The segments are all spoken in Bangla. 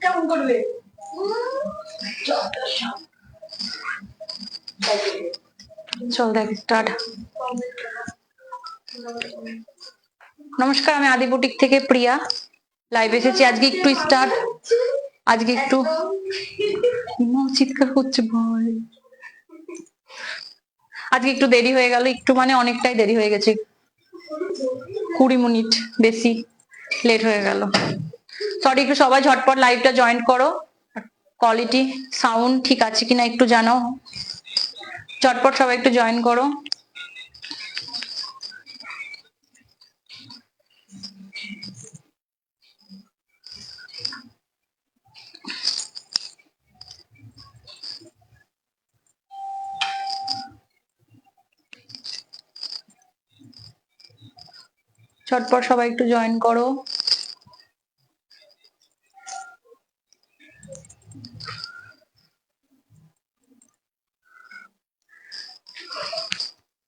কেমন করবে? চল দেখ স্টার্ট। নমস্কার, আমি আদি বুটিক থেকে প্রিয়া লাইভ এসেছি। আজকে একটু স্টার্ট, আজকে একটু চিৎকার করছে ভয়। আজকে একটু দেরি হয়ে গেল, একটু মানে অনেকটাই দেরি হয়ে গেছে, 20 মিনিট বেশি লেট হয়ে গেল। সরি, একটু সবাই ঝটপট লাইভটা জয়েন করো। কোয়ালিটি সাউন্ড ঠিক আছে কিনা একটু জানাও, ঝটপট সবাই একটু জয়েন করো। ঝটপট সবাই একটু জয়েন করো।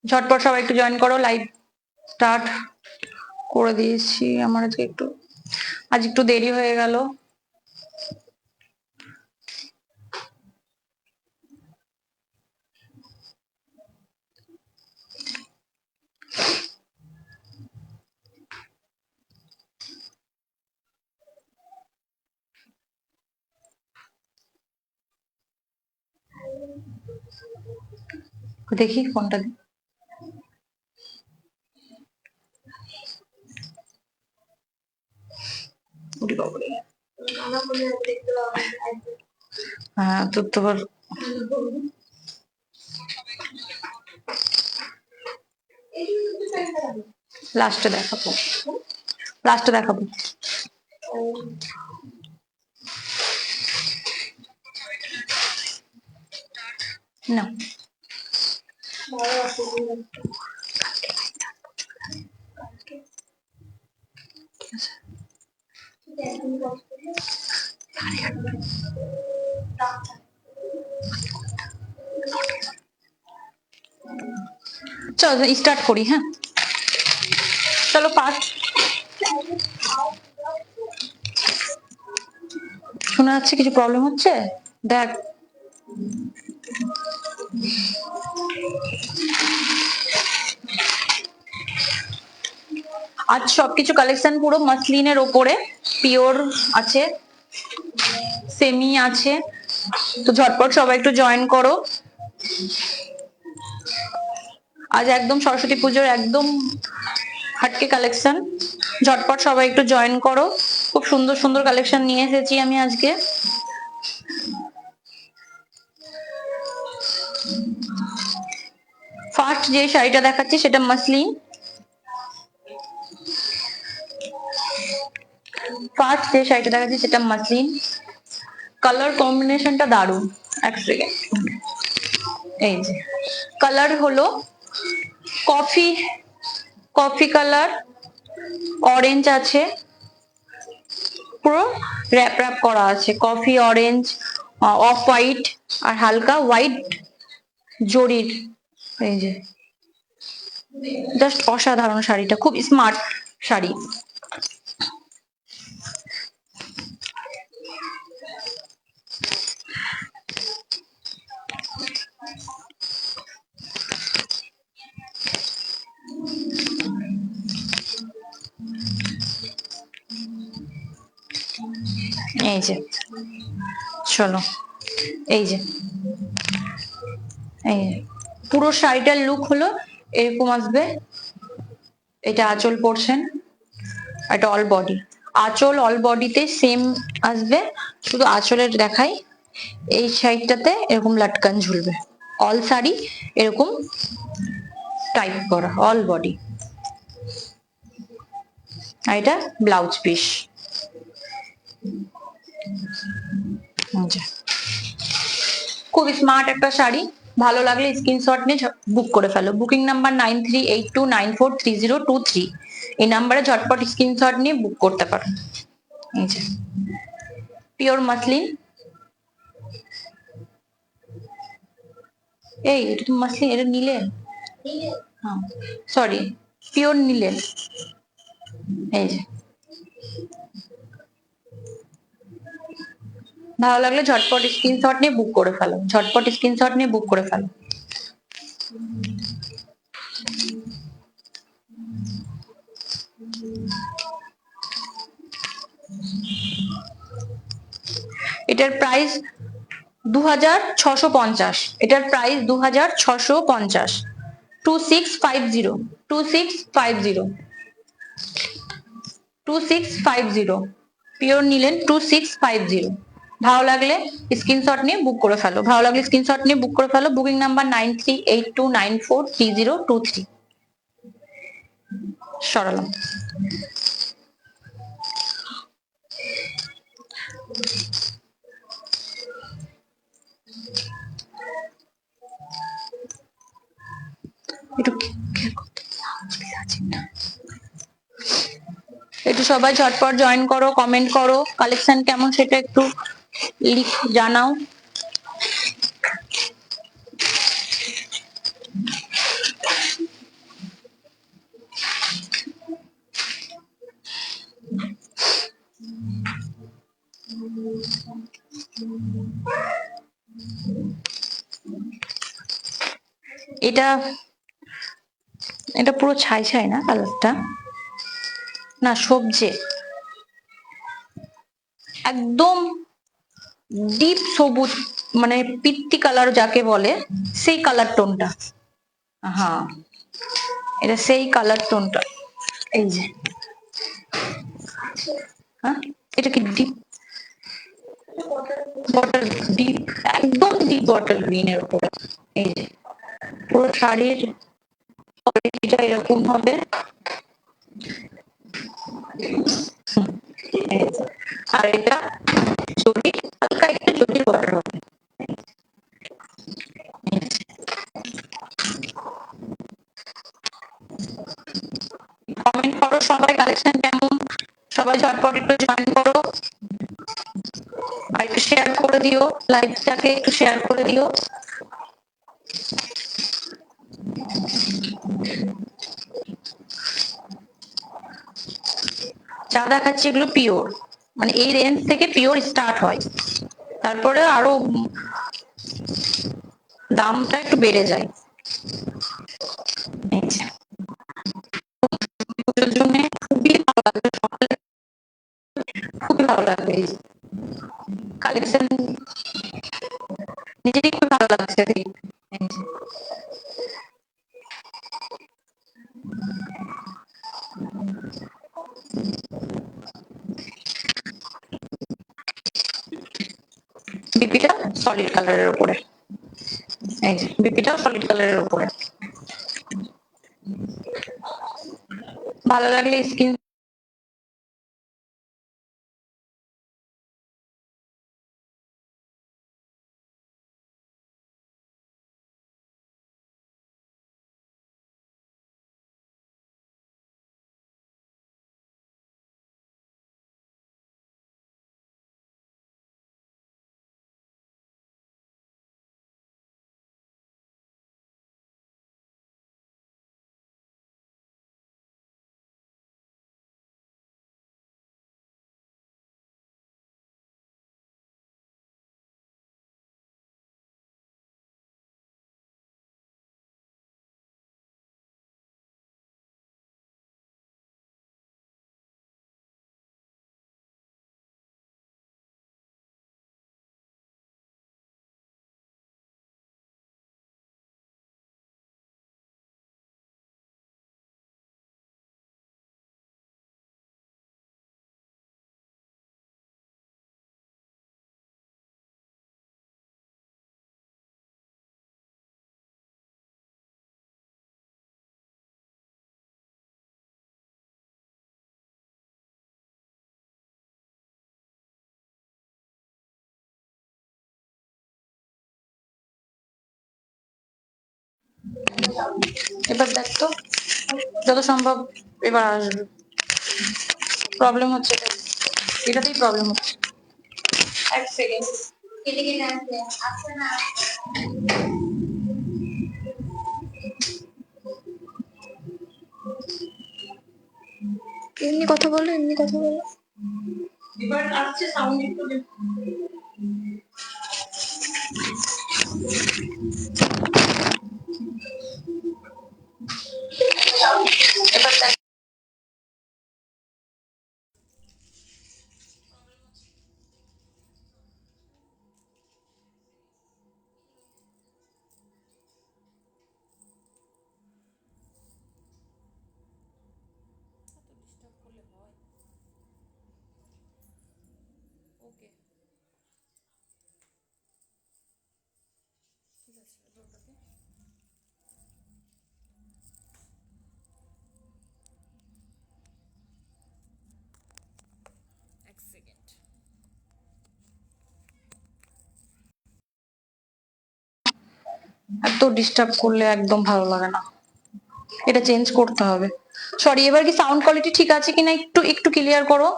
ঝটপট সবাই একটু জয়েন করো, লাইভ স্টার্ট করে দিয়েছি। আমার আজকে একটু দেরি হয়ে গেল। দেখি কোনটা দিই। হ্যাঁ তো লাস্টে দেখাবো, লাস্টে দেখাবো। না চলো স্টার্ট করি। হ্যাঁ চলো ফার্স্ট। শোনা যাচ্ছে? কিছু প্রবলেম হচ্ছে? দেখ আজ সবকিছু কালেকশন পুরো মাসলিনের ওপরে, পিওর আছে, সেমি আছে, তো ঝটপট সবাই একটু জয়েন করো। আজ একদম সরস্বতী পুজোর একদম হাটকে কালেকশন, ঝটপট সবাই একটু জয়েন করো। খুব সুন্দর সুন্দর কালেকশন নিয়ে এসেছি আমি আজকে। ফার্স্ট যে শাড়িটা দেখাচ্ছি সেটা মাসলিন। ফার্স্ট যে শাড়িটা দেখাচ্ছি সেটা মাসলিন। কালার কম্বিনেশনটা দারুণ। এক সেকেন্ড, এই যে কালার হলো কফি, কফি কালার, অরেঞ্জ আছে, পুরো র্যাপ র্যাপ করা আছে, কফি অরেঞ্জ অফ হোয়াইট আর হালকা হোয়াইট জরির। এই যে জাস্ট অসাধারণ শাড়িটা, খুব স্মার্ট শাড়ি। এই যে চলো, এই যে এই পুরো শাড়িটার লুক হলো এরকম আসবে। এটা আঁচল পোর্শন, এটা অল বডি। আঁচল অল বডিতে সেম আসবে, শুধু আঁচলের দেখাই এই সাইডটাতে এরকম লাটকান ঝুলবে। অল শাড়ি এরকম টাইপ করা, অল বডি। আর এটা ব্লাউজ পিস। খুব স্মার্ট একটা শাড়ি, ভালো লাগলে স্ক্রিনশট নিয়ে বুক করে ফেলো। বুকিং নাম্বার 9382943023, এই নাম্বারে ঝটপট স্ক্রিনশট নিয়ে বুক করতে পারো। এই যে পিওর মাসলিন, এই এটা তো মাসলিন, এটা নিলেন, হ্যাঁ সরি পিওর নিলেন। এই যে ভালো লাগলে ঝটপট স্ক্রিনশট নিয়ে বুক করে ফেলো, ঝটপট স্ক্রিনশট নিয়ে বুক করে ফেলো। এটার প্রাইস 2650, এটার প্রাইস 2650, 2650, 2650, 2650, পিওর নিলেন 2650। ভালো লাগলে স্ক্রিনশট নিয়ে বুক করে ফেলো, ভালো লাগলে স্ক্রিনশট নিয়ে বুক করে ফেলো। Booking number 9382943023। সরালাম। একটু সবাই ঝটপট জয়েন করো, কমেন্ট করো, কালেকশন কেমন সেটা একটু জানাও। এটা এটা পুরো ছাই ছাই না কালারটা, না সবজে একদম ডিপ সবুজ, মানে পিত্তি কালার যাকে বলে সেই কালার টোনটা। হ্যাঁ এটা সেই কালার টোনটা। এই যে হ্যাঁ এটা কি ডিপ বটল, ডিপ একদম ডিপ বটল গ্রিন এর উপরে। এই যে পুরো শাড়ির কোয়ালিটিটা এরকম হবে। আর এটা জরি, হালকা একটু জরির বর্ডার হবে। কমেন্ট করো সবাই কালেকশন কেমন, সবাই ঝটপট একটু জয়েন করো আর একটু শেয়ার করে দিও, লাইভটাকে একটু শেয়ার করে দিও। যা দেখাচ্ছি এগুলো পিওর, মানে এই রেঞ্জ থেকে পিওর স্টার্ট হয়, তারপরে আরো দামটা একটু বেড়ে যায়। পুজোর জন্য খুবই ভালো লাগবে, খুবই ভালো লাগবে এই কালেকশন, নিজেরই খুব ভালো লাগছে। বিপিটা সলিড কালারের উপরে, এই যে বিপিটাও সলিড কালারের উপরে। ভালো লাগলে স্ক্রিন এবার দেখ তো যত সম্ভব এবার আসবে, প্রবলেম হচ্ছে এটাতেই প্রবলেম হচ্ছে। এক সেকেন্ড। এমনি কথা বলো, এমনি কথা বলো। এবার আসছে সাউন্ড একটু। এবার এত ডিস্টার্ব করলে একদম ভালো লাগে না, এটা চেঞ্জ করতে হবে। সরি, এবার কি সাউন্ড কোয়ালিটি ঠিক আছে কিনা একটু একটু ক্লিয়ার করো,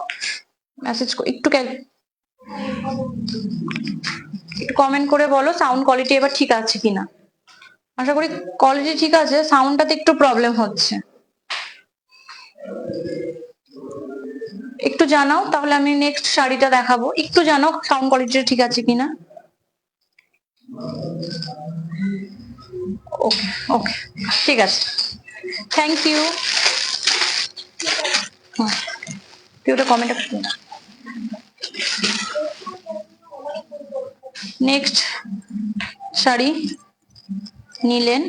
মেসেজ একটু একটু কমেন্ট করে বলো সাউন্ড কোয়ালিটি এবার ঠিক আছে কিনা। আশা করি কোয়ালিটি ঠিক আছে, সাউন্ডটাতে একটু প্রবলেম হচ্ছে, একটু জানাও তাহলে আমি নেক্সট শাড়িটা দেখাবো। একটু জানাও সাউন্ড কোয়ালিটিটা ঠিক আছে কিনা। ওকে ওকে, ঠিক আছে, থ্যাংক ইউ। তুই ওটা কমেন্ট করতে না। নেক্সট শাড়ি নিলেন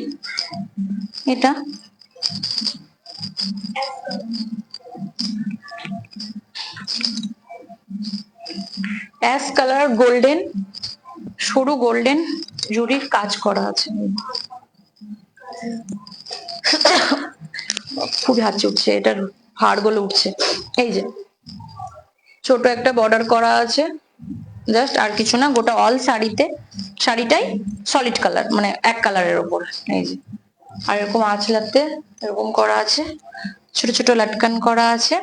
এটা, অ্যাশ কালার, গোল্ডেন, সরু গোল্ডেন জুড়ির কাজ করা আছে। খুবই হাঁচি উঠছে, এটার হাড়গুলো উঠছে। এই যে ছোট একটা বর্ডার করা আছে জাস্ট, আর কিছু না, গোটা অল শাড়িতে, শাড়িটাই সলিড কালার মানে এক কালারের ওপর। এই যে আর এরকম আঁচলাতে এরকম করা আছে, ছোট ছোট লাটকান করা আছে।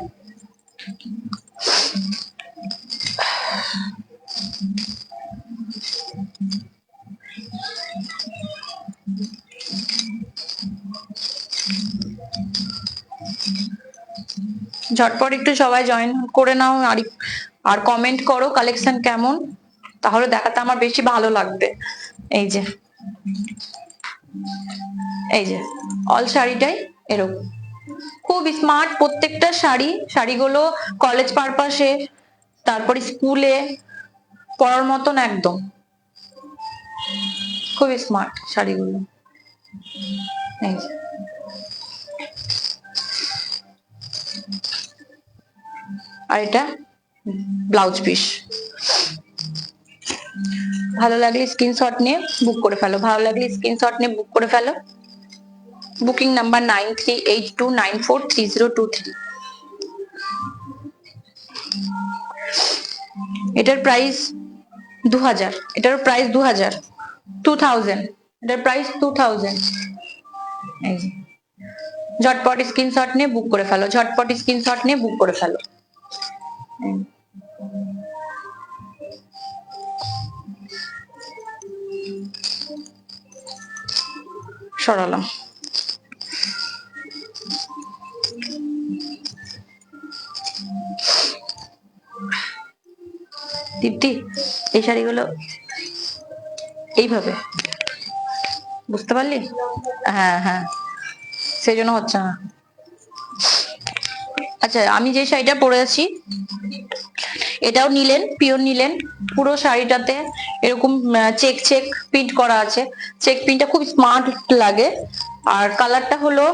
ঝটপট একটু সবাই জয়েন করে নাও আর কমেন্ট করো কালেকশন কেমন, তাহলে দেখাতে আমার বেশি ভালো লাগবে। এই যে এই যে অল শাড়িটাই এরকম, খুব স্মার্ট প্রত্যেকটা শাড়িগুলো কলেজ পারপাসে, তারপরে স্কুলে পরার মতন একদম, খুব স্মার্ট শাড়িগুলো। এই যে আর এটা ব্লাউজ পিস। ভালো লাগলে স্ক্রিনশট নিয়ে বুক করে ফেলো, ভালো লাগলে স্ক্রিনশট নিয়ে বুক করে ফেলো। Booking number 9382943023। এটার প্রাইস 2000, এটার প্রাইস 2000, 2000, এটার প্রাইস 2000। এই যে ঝটপট স্ক্রিনশট নিয়ে বুক করে ফেলো, ঝটপট স্ক্রিনশট নিয়ে বুক করে ফেলো। সরালাম। দীপ্তি, এই শাড়িগুলো এইভাবে বুঝতে পারলি? হ্যাঁ হ্যাঁ, সেই জন্য হচ্ছে না। আচ্ছা, আমি যে শাড়িটা পরে আছি এটাও নিলেন, পিওর নিলেন, পুরো শাড়িটাতে এরকম চেক চেক প্রিন্ট করা আছে, চেক প্রিন্টটা খুব স্মার্ট লাগে। আর কালারটা হলো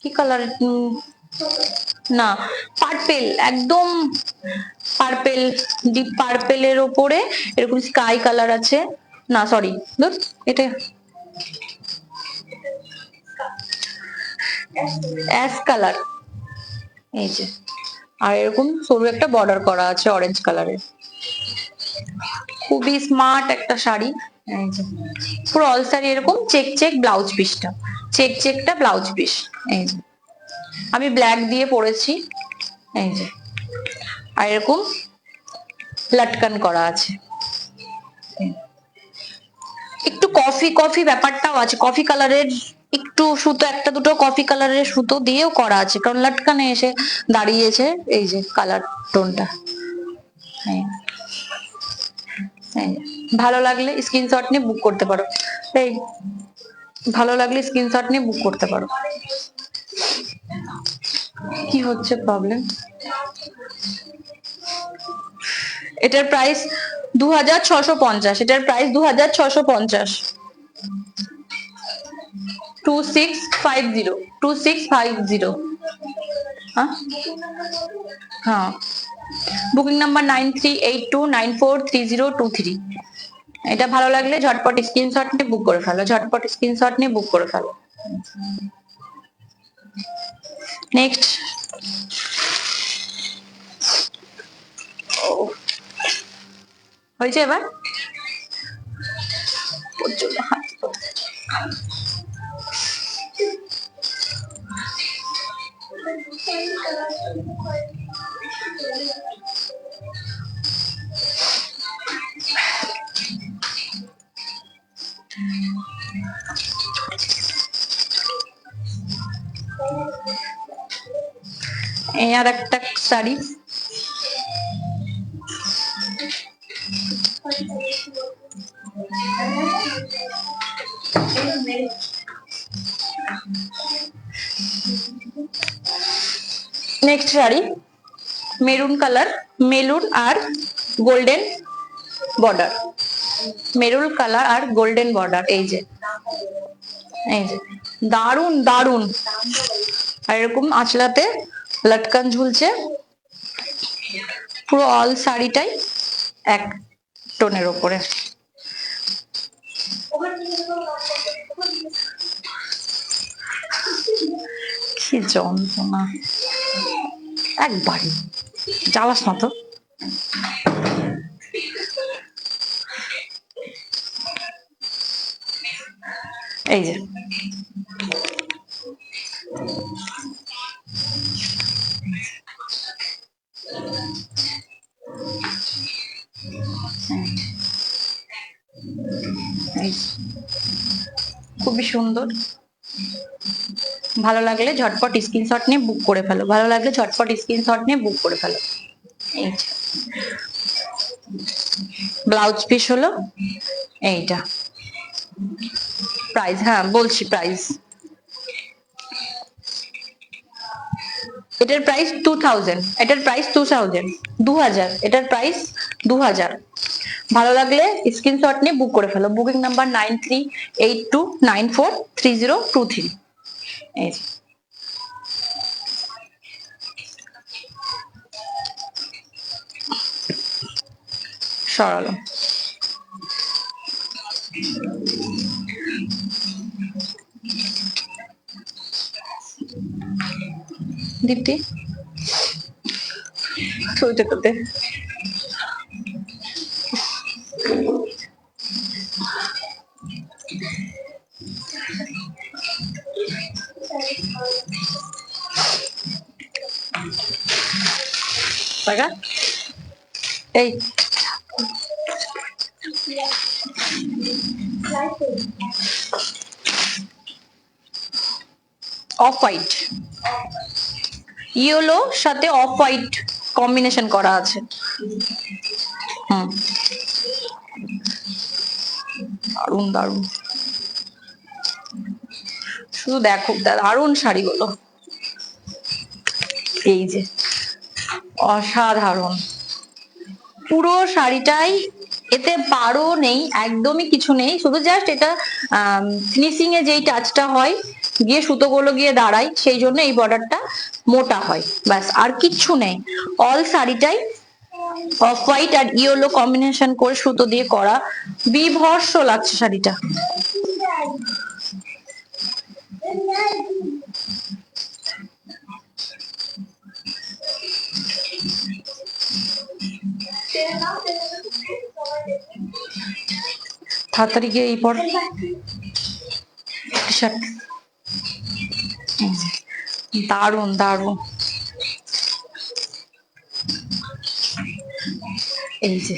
কি কালার, না পার্পেল, একদম পার্পেল, ডিপ পার্পেলের ওপরে এরকম স্কাই কালার আছে, না সরি এটা অ্যাশ কালার। এই যে আর এরকম সরু একটা বর্ডার করা আছে অরেঞ্জ কালারের, খুবই স্মার্ট একটা শাড়ি। এই যে পুরো অল শাড়ি এরকম চেক চেক, ব্লাউজ পিসটা চেক চেকটা ব্লাউজ পিস। এই যে আমি ব্ল্যাক দিয়ে পরেছি। এই যে আর এরকম লটকন করা আছে, একটু কফি কফি ব্যাপারটাও আছে, কফি কালারের একটু সুতো, একটা দুটো কফি কালারের সুতো দিয়েও করা আছে, কারণ লটকানে এসে দাঁড়িয়েছে এই যে কালার টোনটা। হ্যাঁ, ভালো লাগলে স্ক্রিনশট নিয়ে বুক করতে পারো। এই ভালো লাগলে স্ক্রিনশট নিয়ে বুক করতে পারো। কি হচ্ছে প্রবলেম? এটার প্রাইস 2650, এটার প্রাইস 2650। 2650, 2650। হ্যাঁ, বুকিং নাম্বার 9382943023। এটা ভালো লাগলে ঝটপট স্ক্রিনশট নিয়ে বুক করে ফেলো, ঝটপট স্ক্রিনশট নিয়ে বুক করে ফেলো। নেক্সট, হয়েছে এবার? এই আর একটা sari, next sari maroon colour, maroon আর গোল্ডেন বর্ডার, মেরুন কালার আর গোল্ডেন বর্ডার। এই যে দারুন দারুন, আর এরকম আঁচলাতে লটকন ঝুলছে, পুরো অল শাড়িটাই এক টোনের ওপরে। কি যন্ত্রণা, একবারই জ্বালাস না তো। এই যে খুবই সুন্দর, ভালো লাগলে ঝটপট স্ক্রিনশট নিয়ে বুক করে ফেলো, ভালো লাগলে ঝটপট স্ক্রিনশট নিয়ে বুক করে ফেলো। এই ব্লাউজ পিস হলো এইটা, প্রাইস হ্যাঁ বলছি প্রাইস, এটার প্রাইস 2000, এটার প্রাইস 2000, 2000, এটার প্রাইস 2000। ভালো লাগলে স্ক্রিনশট নিয়ে বুক করে ফেলো, বুকিং নাম্বার 9382943023। এই সরালো দীপ্তি ছবিটা করতে, এই অফ হোয়াইট, ইয়েলো সাথে অফ হোয়াইট কম্বিনেশন করা আছে। দারুন দারুন, শুধু দেখো দারুন শাড়িগুলো, এই যে অসাধারণ, পুরো শাড়িটাই, এতে পাড়ও নেই, একদমই কিছু নেই, শুধু জাস্ট এটা ফিনিশিং এ যেই টাচটা হয় গিয়ে সুতোগুলো গিয়ে দাঁড়ায়, সেই জন্য এই বর্ডারটা মোটা হয়, ব্যাস আর কিচ্ছু নেই। অল শাড়িটাই অফ হোয়াইট আর ইয়েলো কম্বিনেশন করে সুতো দিয়ে করা, বিভৎস লাগছে শাড়িটা। তাড়াতাড়ি গিয়ে এই পর টি শার্ট, দারুন দারুন, এই যে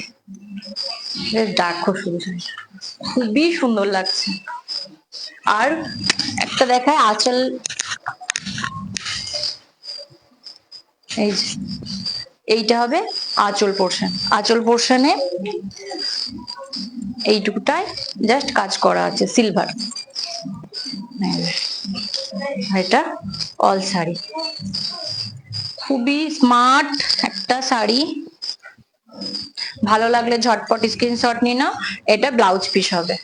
দেখো শুধু শাড়িটা খুবই সুন্দর লাগছে। আর একটা দেখায় আঁচল, এই যে এইটা হবে আঁচল পোর্শন। আঁচল পোর্শনে এইটুকুটায় জাস্ট কাজ করা আছে সিলভার। এটা অল শাড়ি, খুবই স্মার্ট একটা শাড়ি। ভালো লাগলে ঝটপট স্ক্রিনশট নিয়ে নাও। এটা ব্লাউজ পিস হবে।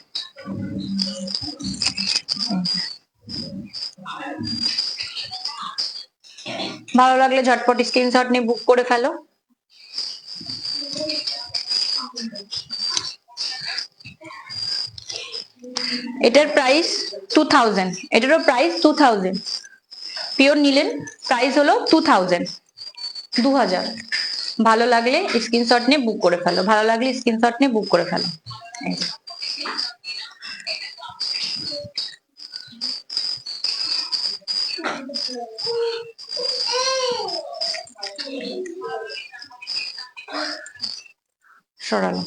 ভালো লাগলে ঝটপট স্ক্রিনশট নিয়ে বুক করে ফেলো। এটার প্রাইস 2000, এটারও প্রাইস 2000। পিওর নিলেন প্রাইস হলো 2000, 2000। ভালো লাগলে স্ক্রিনশট নিয়ে বুক করে ফেলো, ভালো লাগলে স্ক্রিনশট নিয়ে বুক করে ফেলো। সরালো।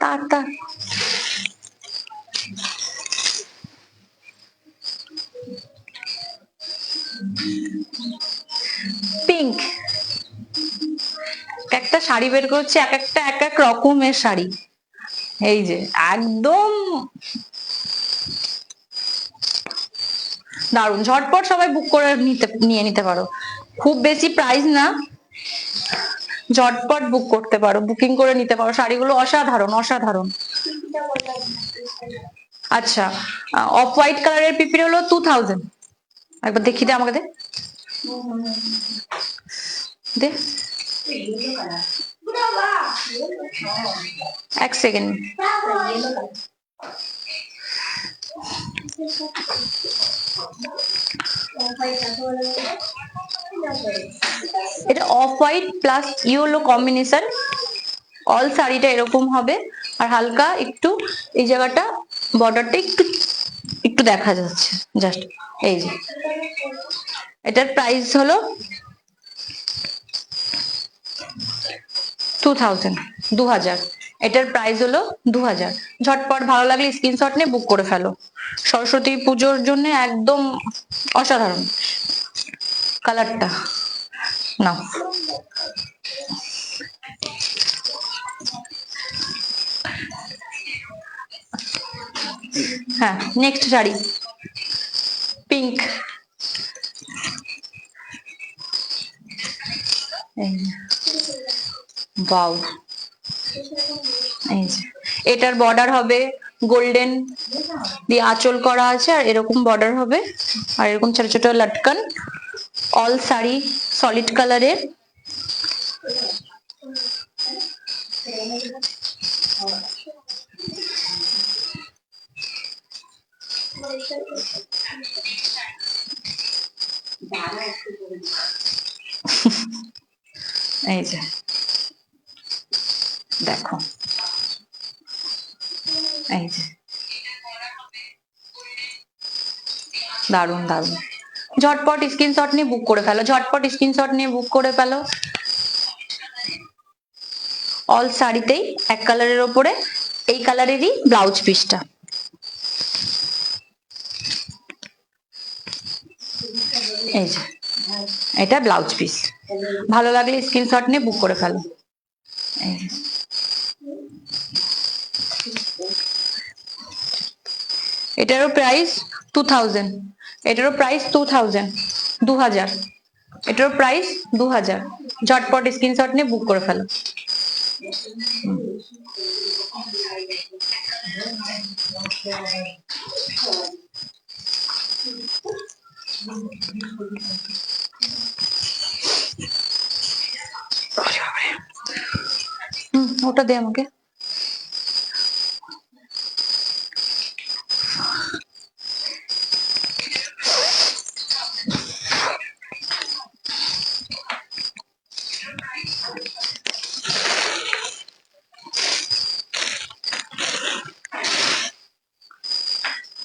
তার তার পিঙ্ক, একটা শাড়ি বের করছে, এক একটা এক এক রকমের শাড়ি। এই যে একদম দারুন, ঝটপট সবাই বুক করে নিয়ে নিতে পারো। খুব বেশি প্রাইস না, ঝটপট বুক করতে পারো, বুকিং করে নিতে পারো। শাড়িগুলো অসাধারণ অসাধারণ। আচ্ছা, অফ হোয়াইট কালারের পিপির হলো 2000। একবার দেখি দে আমাকে, দে দে এক সেকেন্ড। এটা off white plus yellow combination. All শাড়িটা এরকম হবে, আর হালকা একটু এই জায়গাটা বর্ডারটা একটু একটু দেখা যাচ্ছে জাস্ট। এই যে এটার প্রাইস হলো 2000, 2000। এটার প্রাইস হলো 2000। ঝটপট ভালো লাগলে স্ক্রিনশট নিয়ে বুক করে ফেলো। সরস্বতী পুজোর জন্য একদম অসাধারণ কালারটা। নাও, হ্যাঁ নেক্সট শাড়ি পিঙ্ক। বাউ, এই যে এটার বর্ডার হবে গোল্ডেন দিয়ে আঁচল করা আছে, আর এরকম বর্ডার হবে, আর এরকম ছোট ছোট লটকন। অল শাড়ি সলিড কালারের। এই যে দেখো, এই যে দারুন দারুন। ঝটপট স্ক্রিনশট নিয়ে বুক করে ফেলো, ঝটপট স্ক্রিনশট নিয়ে বুক করে ফেলো। অল শাড়িতেই এক কালারের ওপরে এই কালারেরই ব্লাউজ পিসটা। এই যে এটা ব্লাউজ পিস। ভালো লাগলে স্ক্রিনশট নিয়ে বুক করে ফেলো। এই যে এটারও প্রাইস 2000, এটারও প্রাইস 2000, 2000। এটারও প্রাইস 2000। ঝটপট স্ক্রিনশট নিয়ে বুক করে ফেলো। ওটা দে আমাকে।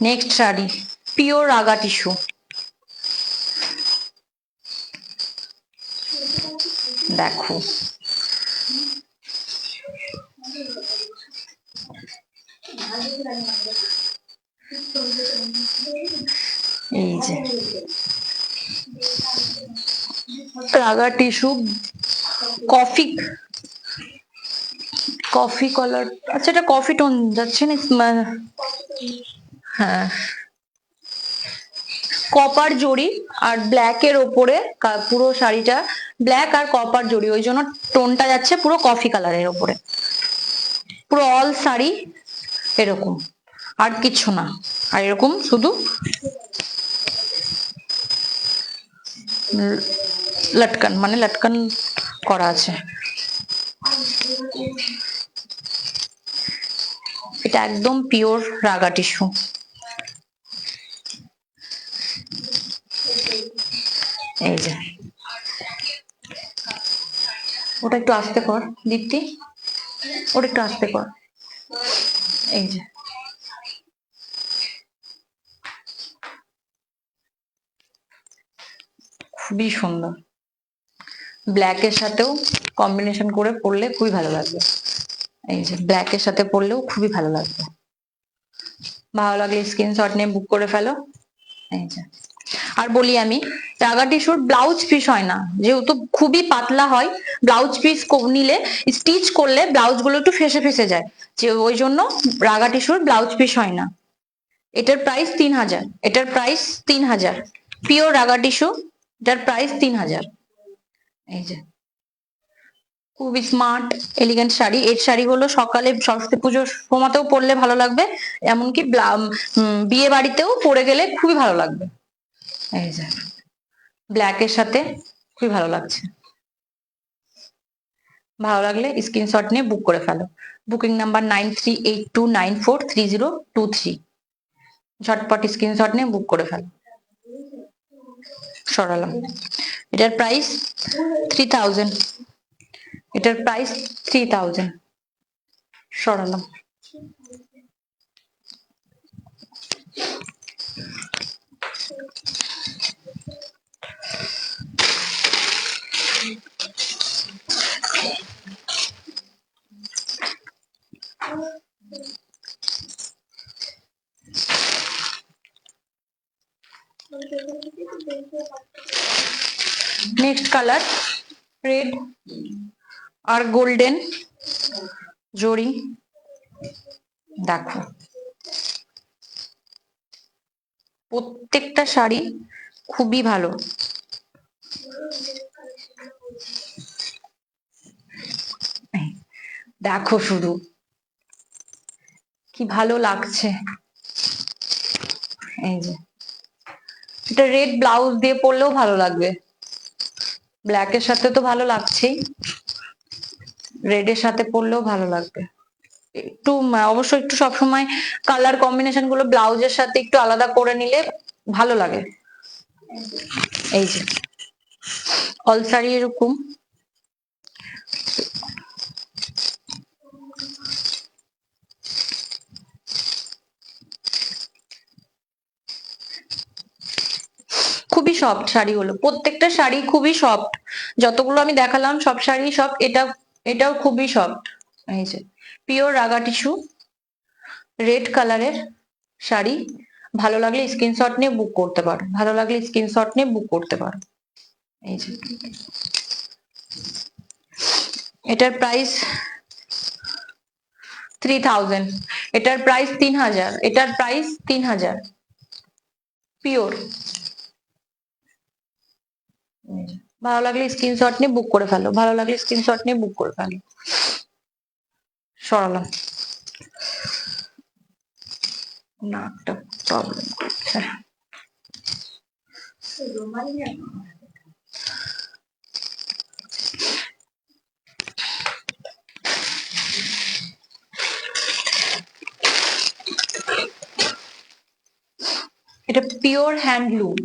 নেক্সট শাড়ি পিওর রাগা টিস্যু, দেখো এই যে রাগা টিস্যু, কফি কফি কালার, আচ্ছা এটা কফি টোন যাচ্ছে না, হ্যাঁ কপার জড়ি আর ব্ল্যাক এর ওপরে পুরো শাড়িটা ব্ল্যাক আর কপার জড়ি, ওই জন্য টোনটা যাচ্ছে পুরো কফি কালারের ওপরে, পুরো অল শাড়ি এরকম, আর কিছু না, আর এরকম শুধু লটকান, মানে লটকান করা আছে। এটা একদম পিওর রাগা টিস্যু, এই যে ওটা একটু আস্তে কর দীপ্তি, ওটা একটু আস্তে কর, এই যে খুবই সুন্দর, ব্ল্যাক এর সাথেও কম্বিনেশন করে পরলে খুবই ভালো লাগবে, এই যে ব্ল্যাক এর সাথে পরলেও খুবই ভালো লাগবে। ভালো লাগলে স্ক্রিনশট নিয়ে বুক করে ফেলো, এই যে। আর বলি আমি রাগা টিস্যুর ব্লাউজ পিস হয় না, যেহেতু খুবই পাতলা হয়, ব্লাউজ পিস নিলে স্টিচ করলে ব্লাউজ গুলো একটু ফেসে ফেসে যায়, যে ওই জন্য রাগা টিস্যুর ব্লাউজ পিস হয় না। এটার প্রাইস 3000, এটার প্রাইস 3000, পিওর রাগা টিস্যু, এটার প্রাইস 3000, এই যে খুবই স্মার্ট এলিগেন্ট শাড়ি। এর শাড়িগুলো সকালে সরস্বতী পুজোর সময়তেও পরলে ভালো লাগবে, এমনকি বিয়ে বাড়িতেও পরে গেলে খুবই ভালো লাগবে, এই যে ব্ল্যাক এর সাথে খুবই ভালো লাগছে। ভালো লাগলে স্ক্রিনশট নিয়ে বুক করে ফেলো, বুকিং নাম্বার 9382943023, ঝটপট স্ক্রিনশট নিয়ে বুক করে ফেলো। সরালাম, এটার প্রাইস 3000, এটার প্রাইস 3000, সরালাম। নেক্সট কালার রেড আর গোল্ডেন জরি, দেখো প্রত্যেকটা শাড়ি খুবই ভালো, দেখো শুধু কি ভালো লাগছে, এই যে এটা রেড ব্লাউজ দিয়ে পরলেও ভালো লাগবে, ব্ল্যাক এর সাথে তো ভালো লাগছেই, রেড এর সাথে পরলেও ভালো লাগবে। একটু অবশ্যই একটু সবসময় কালার কম্বিনেশন গুলো ব্লাউজের সাথে একটু আলাদা করে নিলে ভালো লাগে, এই যে অল শাড়ি এরকম, খুবই সফট শাড়িগুলো, প্রত্যেকটা শাড়ি খুবই সফট, যতগুলো আমি দেখালাম সব শাড়ি সব, এটাও খুবই সফট, এই যে পিওর রাগা টিস্যু রেড কালারের শাড়ি, ভালো লাগলে স্ক্রিনশট নিয়ে বুক করতে পারো, ভালো লাগলে স্ক্রিনশট নিয়ে বুক করতে পারো, এই যে এটার প্রাইস 3000, এটার প্রাইস 3000, এটার প্রাইস 3000, পিওর। ভালো লাগলে স্ক্রিনশট নিয়ে বুক করে ফেলো, ভালো লাগলে স্ক্রিনশট নিয়ে বুক করে ফেলো, সরালাম, না একটা প্রবলেম করছে, এটা পিওর হ্যান্ডলুম,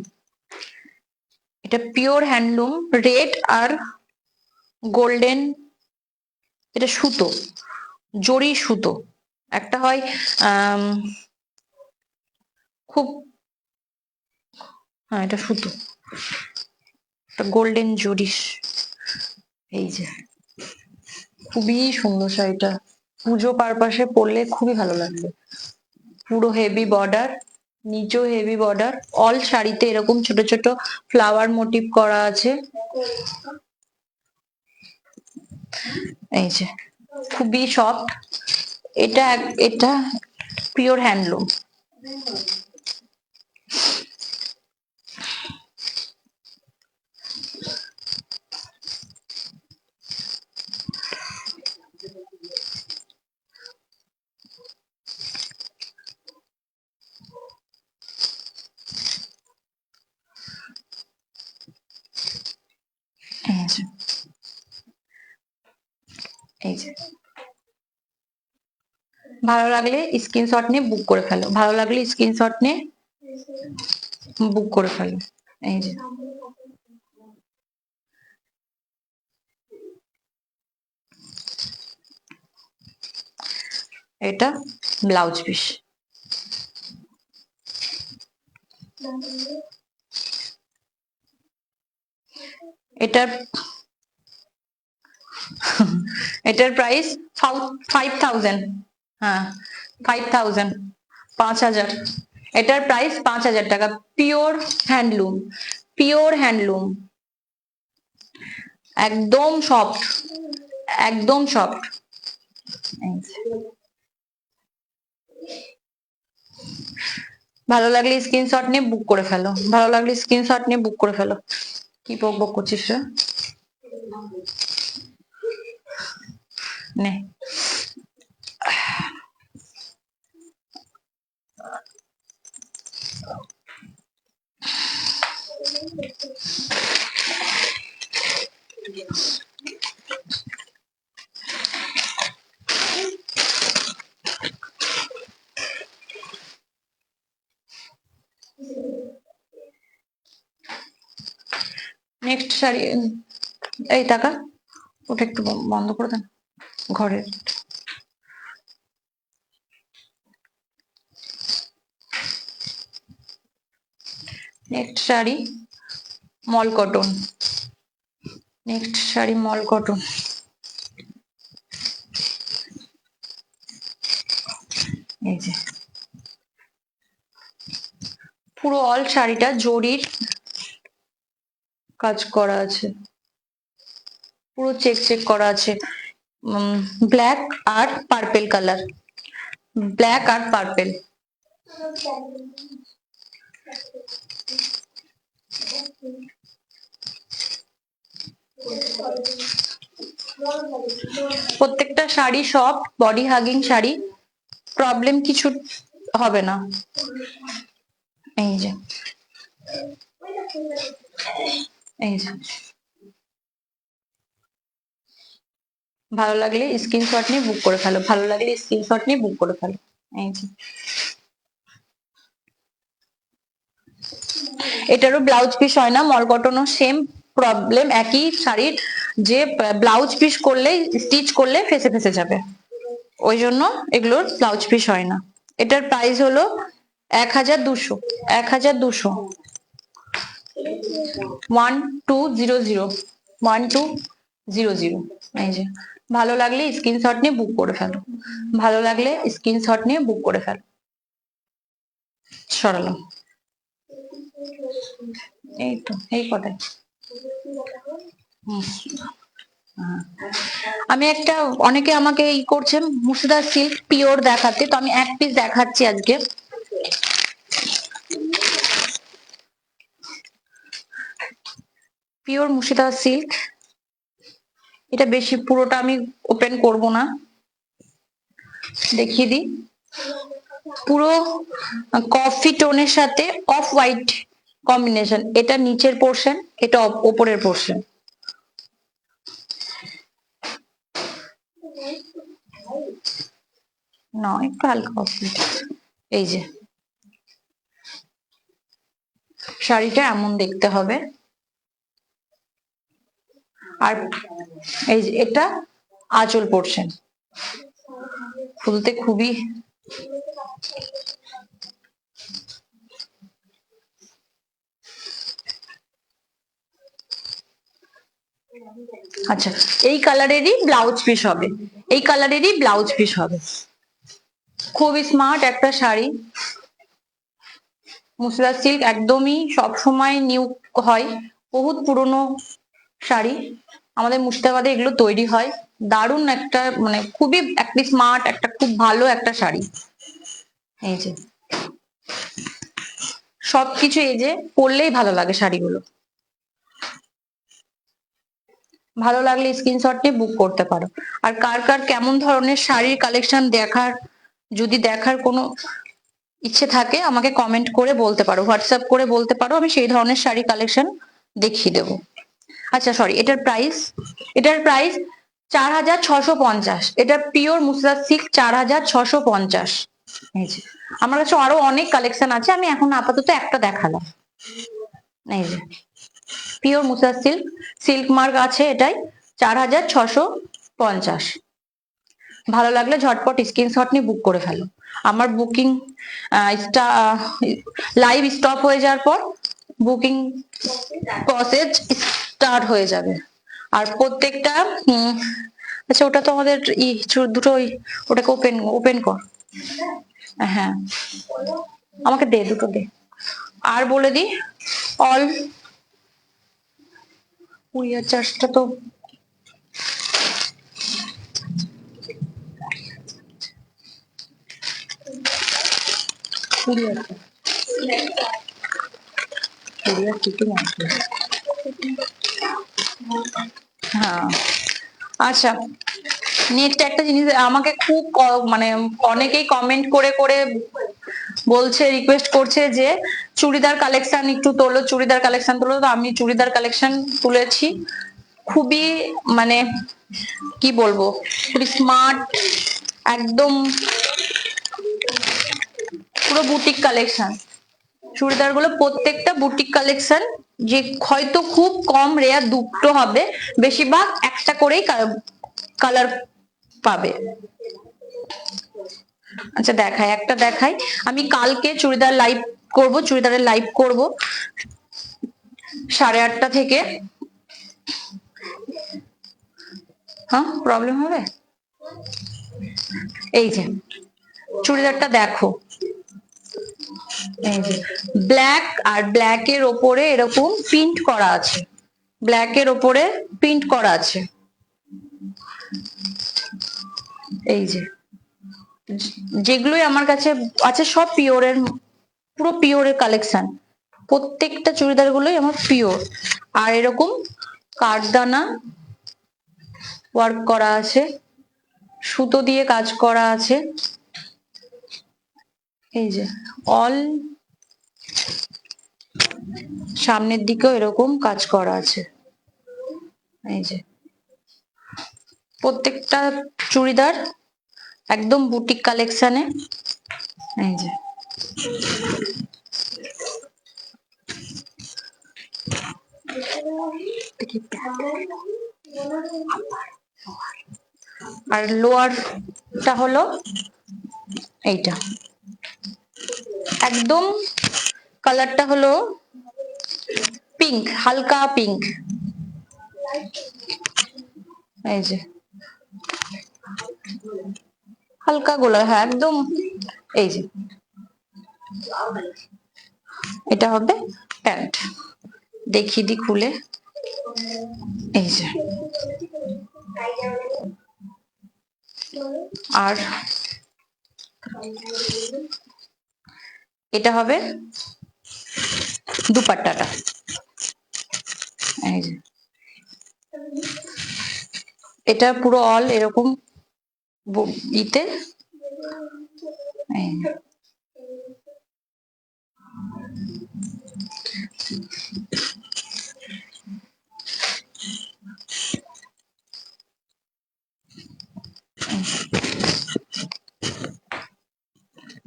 এটা পিওর হ্যান্ডলুম রেড আর গোল্ডেন, এটা সুতো, জরি সুতো, একটা হয় খুব, হ্যাঁ এটা সুতো, গোল্ডেন জরিস। এই যে খুবই সুন্দর শাড়িটা, পুজো পারপাসে পরলে খুবই ভালো লাগবে। পুরো হেভি বর্ডার, নিচেও হেভি বর্ডার, অল শাড়িতে এরকম ছোট ছোট ফ্লাওয়ার মোটিভ করা আছে। এই যে খুবই সফট, এটা এটা পিওর হ্যান্ডলুম। এই যে ভালো লাগলে স্ক্রিনশট নিয়ে বুক করে ফেলো, ভালো লাগলে স্ক্রিনশট নিয়ে বুক করে ফেলো। এই যে এটা ব্লাউজ পিস, এটার এটার প্রাইস 5000। হ্যাঁ 5000, 5000। এটার প্রাইস 5000 টাকা। পিওর হ্যান্ডলুম, পিওর হ্যান্ডলুম, একদম সফট, একদম সফট। ভালো লাগলে স্ক্রিনশট নিয়ে বুক করে ফেলো, ভালো লাগলে স্ক্রিনশট নিয়ে বুক করে ফেলো। কি বক বক করছিস রে? নে নেক্সট শাড়ি, এই টাকা ওটা একটু বন্ধ করে দেন ঘরের। নেক্সট শাড়ি মল কটন, নেক্সট শাড়ি মল কটন। এই যে পুরো অল শাড়িটা জরির কাজ করা আছে, পুরো চেক চেক করা আছে, ব্ল্যাক আর পার্পেল কালার, ব্ল্যাক আর পার্পেল। প্রত্যেকটা sari soft, body hugging sari, problem কিছু হবে না। এই যে এই যে ভালো লাগলে স্ক্রিনশট নিয়ে বুক করে ফেলো, ভালো লাগলে স্ক্রিনশট নিয়ে বুক করে ফেলো। এই যে এটারও ব্লাউজ পিস হয় না, মল কটনও সেম প্রবলেম, একই শাড়ির যে ব্লাউজ পিস করলে স্টিচ করলে ফেসে ফেসে যাবে, ওই জন্য এগুলোর ব্লাউজ পিস হয় না। এটার প্রাইস হলো 1200, 1200, 1200, 1200। এই যে ভালো লাগলে স্ক্রিনশট নিয়ে বুক করে ফেলো, ভালো লাগলে স্ক্রিনশট নিয়ে বুক করে ফেলো। সরালাম, এই তো এই কথাই। আমি একটা, অনেকে আমাকে ই করছে মুর্শিদাবাদ সিল্ক পিওর দেখাতে, তো আমি এক পিস দেখাচ্ছি আজকে। পিওর মুর্শিদাবাদ সিল্ক, এটা বেশি পুরোটা আমি ওপেন করব না, দেখিয়ে দিই। পুরো কফি টোনের সাথে অফ হোয়াইট কম্বিনেশন, এটা নিচের পোর্শন, এটা ওপরের পোর্শন। না একটু হালকা অফ, এই যে শাড়িটা এমন দেখতে হবে। আর এই যে এটা আঁচল পোর্শন, খুলতে খুবই আচ্ছা, এই কালারেরই ব্লাউজ পিস হবে, এই কালারেরই ব্লাউজ পিস হবে। খুবই স্মার্ট একটা শাড়ি, মুসরাত সিল্ক একদমই সব সময় নিউ হয়, বহুত পুরনো শাড়ি আমাদের মুর্শিদাবাদে এগুলো তৈরি হয়। দারুণ একটা মানে খুবই একটা স্মার্ট একটা খুব ভালো একটা শাড়ি। এই যে সবকিছু এই যে পরলেই ভালো লাগে শাড়িগুলো। ভালো লাগলে স্ক্রিনশট নিয়ে বুক করতে পারো। আর কার কার কেমন ধরনের শাড়ির কালেকশন দেখার, যদি দেখার কোনো ইচ্ছে থাকে আমাকে কমেন্ট করে বলতে পারো, হোয়াটসঅ্যাপ করে বলতে পারো, আমি সেই ধরনের শাড়ি কালেকশন দেখিয়ে দেবো। আচ্ছা সরি, এটার প্রাইস 4,650। এটা পিওর মুসরাত সিল্ক 4,650। এই যে আমার কাছে আরো অনেক কালেকশন আছে, আমি এখন আপাতত একটা দেখালাম। এই যে পিওর মুসরাত সিল্ক, সিল্ক মার্ক আছে এটাই, 4,650। ভালো লাগলে ঝটপট স্ক্রিনশট নিয়ে বুক করে ফেলো। আমার বুকিং লাইভ স্টপ হয়ে যাওয়ার পর বুকিং প্রসেস স্টার্ট হয়ে যাবে। আর প্রত্যেকটা আচ্ছা ওটা তো আমাদের দুটো ওটাকে ওপেন ওপেন কর, হ্যাঁ আমাকে দে দুটো দে। আর বলে দি অল কুরিয়ার চার্জটা তো কুরিয়ার কুরিয়ার টিকিট আসবে। হ্যাঁ আচ্ছা, নেক্সট একটা জিনিস আমাকে খুব মানে অনেকেই কমেন্ট করে করে বলছে, রিকোয়েস্ট করছে যে চুড়িদার কালেকশন একটু তোলো, চুড়িদার কালেকশন তোলো। তো আমি চুড়িদার কালেকশন তুলেছি, খুবই মানে কি বলবো, খুবই স্মার্ট, একদম পুরো বুটিক কালেকশন। চুড়িদার গুলো প্রত্যেকটা বুটিক কালেকশন, যে হয়তো খুব কম রেয়ার দুটো হবে, বেশিরভাগ একটা করেই কালার পাবে। আচ্ছা দেখাই, একটা দেখাই, আমি কালকে চুড়িদার লাইভ করব, চুড়িদারের লাইভ করব 8:30 থেকে। হ্যাঁ প্রবলেম হবে। এই যে চুড়িদারটা দেখো, এই যে ব্ল্যাক আর ব্ল্যাকের ওপরে এরকম প্রিন্ট করা আছে, ব্ল্যাকের ওপরে প্রিন্ট করা আছে। এই যে যেগুলোই আমার কাছে আছে সব পিওরের, পুরো পিওরের কালেকশন, প্রত্যেকটা চুড়িদার গুলোই আমার পিওর। আর এরকম কাঠদানা ওয়ার্ক করা আছে, সুতো দিয়ে কাজ করা আছে। এই যে অল সামনের দিকেও এরকম কাজ করা আছে। এই যে প্রত্যেকটা চুড়িদার একদম বুটিক কালেকশনে। এই যে আর লোয়ারটা হলো এইটা, একদম কালারটা হলো পিঙ্ক, হালকা পিঙ্ক। এই যে হালকা গোলাপ, হ্যাঁ একদম। এই যে এটা হবে প্যান্ট, দেখিয়ে দি খুলে। এই যে আর এটা হবে দুপাট্টাটা। এই যে এটা পুরো অল এরকম ইতে।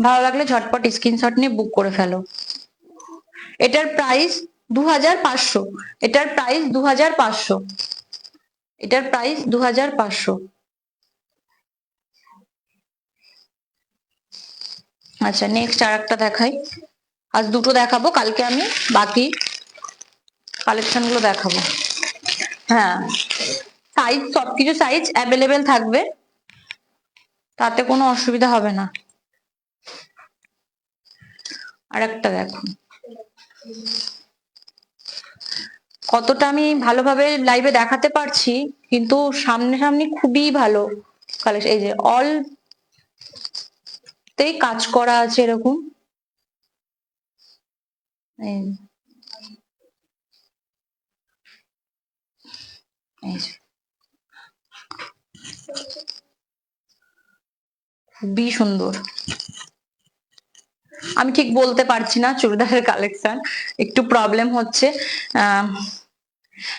ভালো লাগলে ঝটপট স্ক্রিনশট নিয়ে বুক করে ফেলো। এটার প্রাইস 2,500, এটার প্রাইস 2,500, এটার প্রাইস 2,500। আচ্ছা নেক্সট আর একটা দেখাই, আজ দুটো দেখাবো, কালকে আমি বাকি কালেকশন গুলো দেখাবো। হ্যাঁ সাইজ সবকিছু সাইজ অ্যাভেলেবেল থাকবে, তাতে কোনো অসুবিধা হবে না। আর একটা দেখো কতটা আমি ভালোভাবে লাইভে দেখাতে পারছি, কিন্তু সামনাসামনি খুবই ভালো কালেকশন। এই যে অল তেই কাজ করা আছে এরকম, খুবই সুন্দর। আমি ঠিক বলতে পারছি না চুড়িদারের কালেকশন, একটু প্রবলেম হচ্ছে।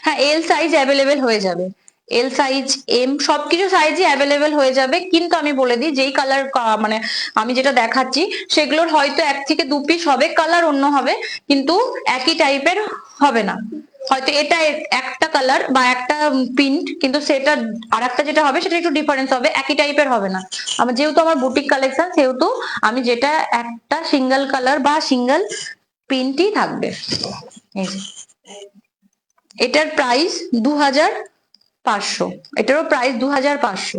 হ্যাঁ, এল সাইজ অ্যাভেলেবেল হয়ে যাবে, এল সাইজ এম সবকিছু সাইজই অ্যাভেলেবেল হয়ে যাবে। কিন্তু আমি বলে দিই, যেই কালার মানে আমি যেটা দেখাচ্ছি সেগুলোর হয়তো 1 থেকে 2 পিস হবে, কালার অন্য হবে, কিন্তু একই টাইপের হবে না। হয়তো এটা একটা কালার বা একটা প্রিন্ট, কিন্তু সেটা আর একটা যেটা হবে সেটা একটু ডিফারেন্স হবে, একই টাইপের হবে না। আমার যেহেতু আমার বুটিক কালেকশন, সেহেতু আমি যেটা একটা সিঙ্গেল কালার বা সিঙ্গেল প্রিন্টই থাকবে। এই যে এটার প্রাইস 2500, এটারও প্রাইস 2500।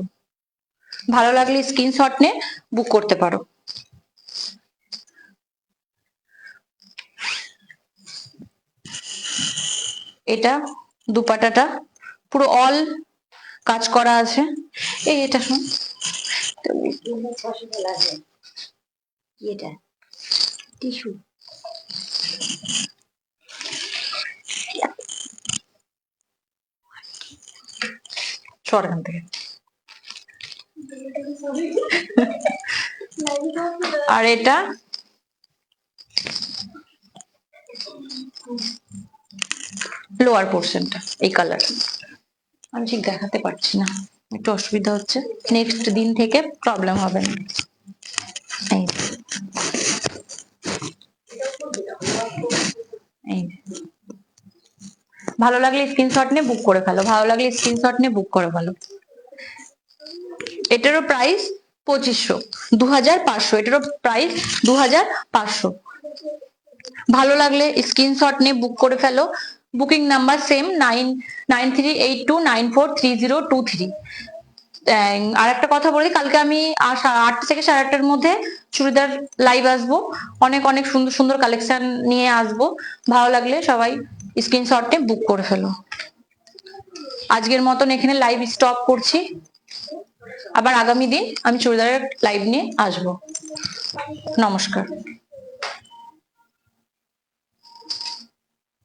ভালো লাগলে স্ক্রিনশট নিয়ে বুক করতে পারো। এটা দুপাটাটা পুরো অল কাজ করা আছে। এই এটা শুন, এটা টিস্যু সর এখান থেকে। আর এটা লোয়ার পোর্শনটা এই কালার, আমি ঠিক দেখাতে পারছি না, একটু অসুবিধা হচ্ছে, নেক্সট দিন থেকে প্রবলেম হবে না। ভালো লাগলে স্ক্রিনশট নিয়ে বুক করে ফেলো, ভালো লাগলে স্ক্রিনশট নিয়ে বুক করে ফেলো। এটারও প্রাইস 2500, 2500, এটারও প্রাইস 2500। ভালো লাগলে স্ক্রিনশট নিয়ে বুক করে ফেলো। বুকিং নাম্বার সেম 9938294302 আর একটা কথা বলি, কালকে আমি 8টা থেকে 8:30টার মধ্যে চুড়িদার লাইভ আসবো, অনেক অনেক সুন্দর সুন্দর কালেকশন নিয়ে আসবো। ভালো লাগলে সবাই স্ক্রিনশট নিয়ে বুক করে ফেলো। আজকের মতন এখানে লাইভ স্টপ করছি, আবার আগামী দিন আমি চুড়িদারের লাইভ নিয়ে আসবো। নমস্কার।